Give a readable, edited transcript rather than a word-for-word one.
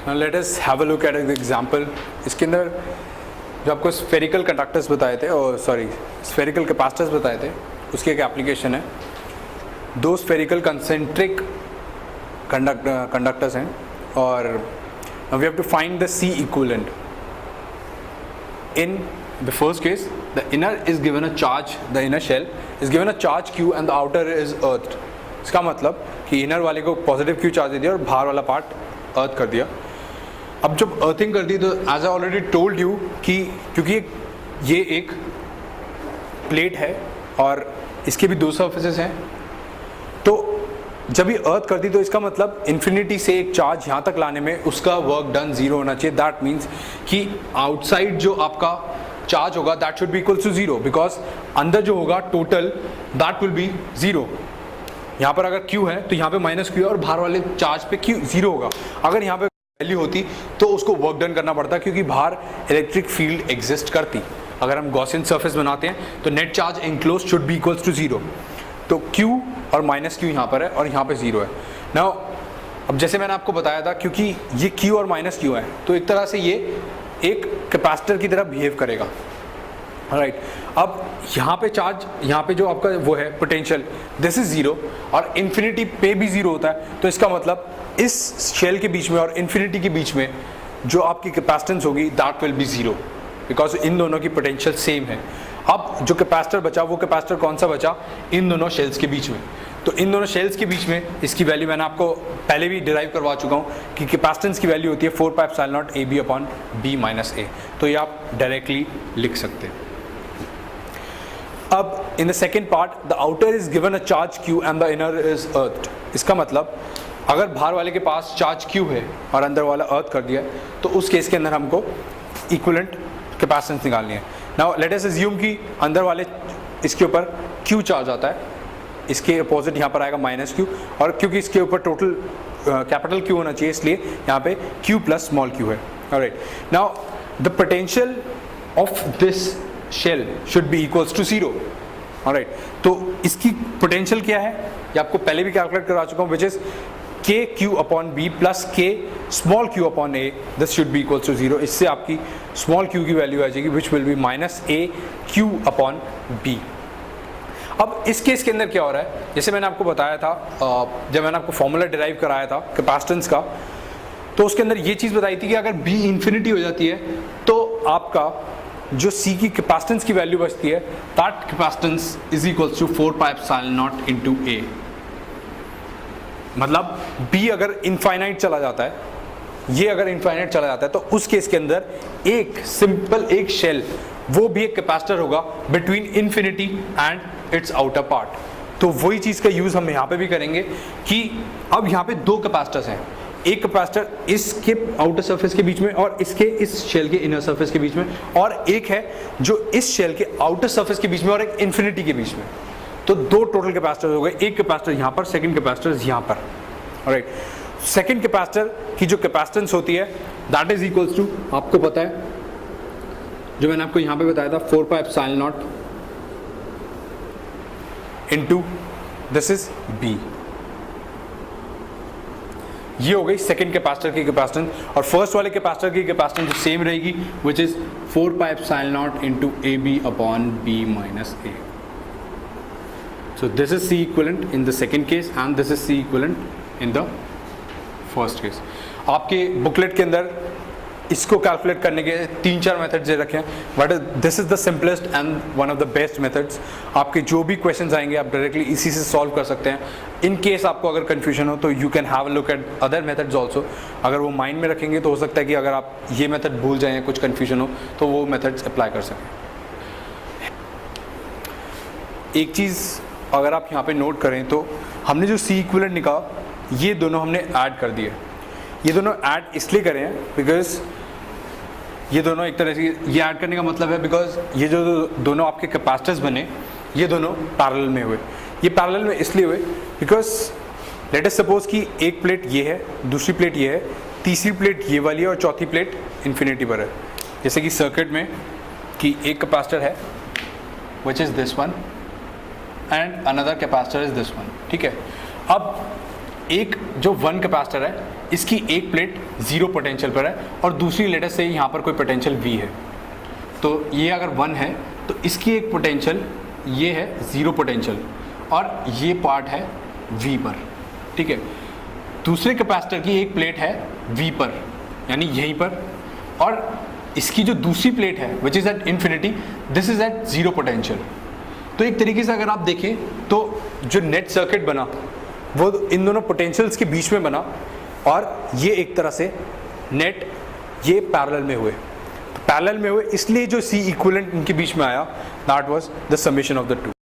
Let us have a look at an example. इसके अंदर जो आपको स्फेरिकल कंडक्टर्स बताए थे, और सॉरी स्फेरिकल कैपेसिटर्स बताए थे, उसकी एक एप्लीकेशन है। दो स्फेरिकल कंसेंट्रिक कंडक्टर्स हैं और we have to find the C equivalent. In the first case, the inner is given a charge, the inner shell is given a charge Q and the outer is earthed। इसका मतलब कि inner वाले को positive Q charge दे दिया और बाहर वाला part अर्थ कर दिया। अब जब अर्थिंग कर दी तो as I already told you कि क्योंकि ये एक प्लेट है और इसके भी दो सरफेसेस हैं, तो जब ये अर्थ कर दी तो इसका मतलब इन्फिनिटी से एक चार्ज यहाँ तक लाने में उसका वर्क डन जीरो होना चाहिए। दैट मीन्स कि आउटसाइड जो आपका चार्ज होगा that should be equal to zero, because अंदर जो होगा total that will be zero. यहाँ पर अगर Q है तो यहाँ पे माइनस Q है और बाहर वाले चार्ज पे Q जीरो होगा। अगर यहाँ पे वैल्यू होती तो उसको वर्क डन करना पड़ता, क्योंकि बाहर इलेक्ट्रिक फील्ड एग्जिस्ट करती। अगर हम गॉसियन सरफेस बनाते हैं तो net charge enclose should be equals to zero. तो Q और माइनस Q यहाँ पर है और यहाँ पे जीरो है। नाउ अब जैसे मैंने आपको बताया था, क्योंकि ये Q और माइनस Q है तो एक तरह से ये एक कैपेसिटर की तरह बिहेव करेगा, राइट। अब यहाँ पे चार्ज, यहाँ पे जो आपका वो है पोटेंशियल, दिस इज जीरो और इन्फिनिटी पे भी जीरो होता है। तो इसका मतलब इस शेल के बीच में और इन्फिनिटी के बीच में जो आपकी कैपेसिटेंस होगी that will be zero, because in दोनों की पोटेंशियल सेम है। अब जो कैपेसिटर बचा वो कैपेसिटर कौन सा बचा, इन दोनों शेल्स के बीच में। तो इन दोनों शेल्स के बीच में इसकी वैल्यू मैंने आपको पहले भी डिराइव करवा चुका हूँ कि कैपेसिटेंस की वैल्यू होती है 4πε0 AB upon B minus A। तो ये आप डायरेक्टली लिख सकते हैं। अब in the second part, the outer is given a charge Q and the inner is earthed. इसका मतलब अगर बाहर वाले के पास चार्ज Q है और अंदर वाला अर्थ कर दिया तो उस केस के अंदर हमको इक्विवेलेंट कैपेसिटेंस निकालनी है। नाउ लेट अस अज्यूम कि अंदर वाले इसके ऊपर Q चार्ज आता है, इसके अपोजिट यहाँ पर आएगा माइनस Q, और क्योंकि इसके ऊपर टोटल कैपिटल Q होना चाहिए इसलिए यहाँ पे Q प्लस स्मॉल q है। Alright, now the potential of this shell should be equals to zero. Alright, तो इसकी पोटेंशियल क्या है ये आपको पहले भी कैलकुलेट करा चुका हूँ, which is KQ upon B plus K small q upon A, this should be equals to zero. इससे आपकी स्मॉल q की वैल्यू आ जाएगी which will be minus AQ upon B। अब इस केस के अंदर क्या हो रहा है, जैसे मैंने आपको बताया था जब मैंने आपको फॉर्मूला डिराइव कराया था कैपेसिटेंस का, तो उसके अंदर ये चीज़ बताई थी कि अगर B इन्फिनिटी हो जाती है तो आपका जो C की कैपेसिटेंस की वैल्यू बचती है that capacitance is equals to 4πε0 into A। मतलब B अगर इनफाइनाइट चला जाता है, ये अगर इनफाइनाइट चला जाता है तो उस केस के अंदर एक सिंपल एक शेल, वो भी एक कैपेसिटर होगा between infinity and it's outer part. तो वही चीज़ का यूज़ हम यहाँ पे भी करेंगे कि अब यहाँ पे दो कैपेसिटर्स हैं, एक कैपेसिटर इसके आउटर सरफेस के बीच में और इसके इस शेल के इनर सरफेस के बीच में, और एक है जो इस शेल के आउटर सरफेस के बीच में और एक इन्फिनिटी के बीच में। तो दो टोटल कैपेसिटर हो गए, एक कैपेसिटर यहाँ पर, सेकंड कैपेसिटर यहाँ पर। ऑलराइट, सेकंड कैपेसिटर की जो कैपेसिटेंस होती है दैट इज इक्वल्स टू, आपको पता है जो मैंने आपको यहाँ पे बताया था 4πε0 इनटू दिस इज B। ये हो गई सेकंड कैपेसिटर की कैपेसिटेंस, और फर्स्ट वाले कैपेसिटर की कैपेसिटेंस जो सेम रहेगी which is 4πε0 into AB upon B minus A। So this is C equivalent in the second case and this is C equivalent in the first case। आपके booklet के अंदर इसको calculate करने के 3-4 methods they रखे हैं, but this is the simplest and one of the best methods. आपके जो भी क्वेश्चंस आएंगे आप डायरेक्टली इसी से सॉल्व कर सकते हैं। इन केस आपको अगर कन्फ्यूजन हो तो you can have a look at other methods also. अगर वो माइंड में रखेंगे तो हो सकता है कि अगर आप ये मेथड भूल जाएं, कुछ कन्फ्यूजन हो तो वो मेथड्स अप्लाई कर सकें। एक चीज़ अगर आप यहाँ पे नोट करें तो हमने जो C इक्विवेलेंट निकाला ये दोनों हमने ऐड कर दिए। ये दोनों ऐड इसलिए करें हैं बिकॉज ये दोनों एक तरह से, ये ऐड करने का मतलब है बिकॉज ये जो दोनों आपके कैपेसिटर्स बने ये दोनों पैरेलल में हुए। ये पैरेलल में इसलिए हुए बिकॉज लेट अस सपोज कि एक प्लेट ये है, दूसरी प्लेट ये है, तीसरी प्लेट ये वाली है और चौथी प्लेट इन्फिनिटी पर है। जैसे कि सर्किट में कि एक कैपेसिटर है which is this one and another capacitor is this one, ठीक है। अब एक जो वन कैपेसिटर है इसकी एक प्लेट जीरो पोटेंशियल पर है और दूसरी लेटर से यहाँ पर कोई पोटेंशियल V है, तो ये अगर 1 है तो इसकी एक पोटेंशियल ये है जीरो पोटेंशियल और ये पार्ट है V पर, ठीक है। दूसरे कैपेसिटर की एक प्लेट है V पर यानी यहीं पर, और इसकी जो दूसरी प्लेट है which is at infinity, this is at zero potential. तो एक तरीके से अगर आप देखें तो जो नेट सर्किट बना वो इन दोनों पोटेंशियल्स के बीच में बना, और ये एक तरह से नेट ये पैरेलल में हुए, तो पैरेलल में हुए इसलिए जो C इक्विवेलेंट इनके बीच में आया, that was the summation of the two.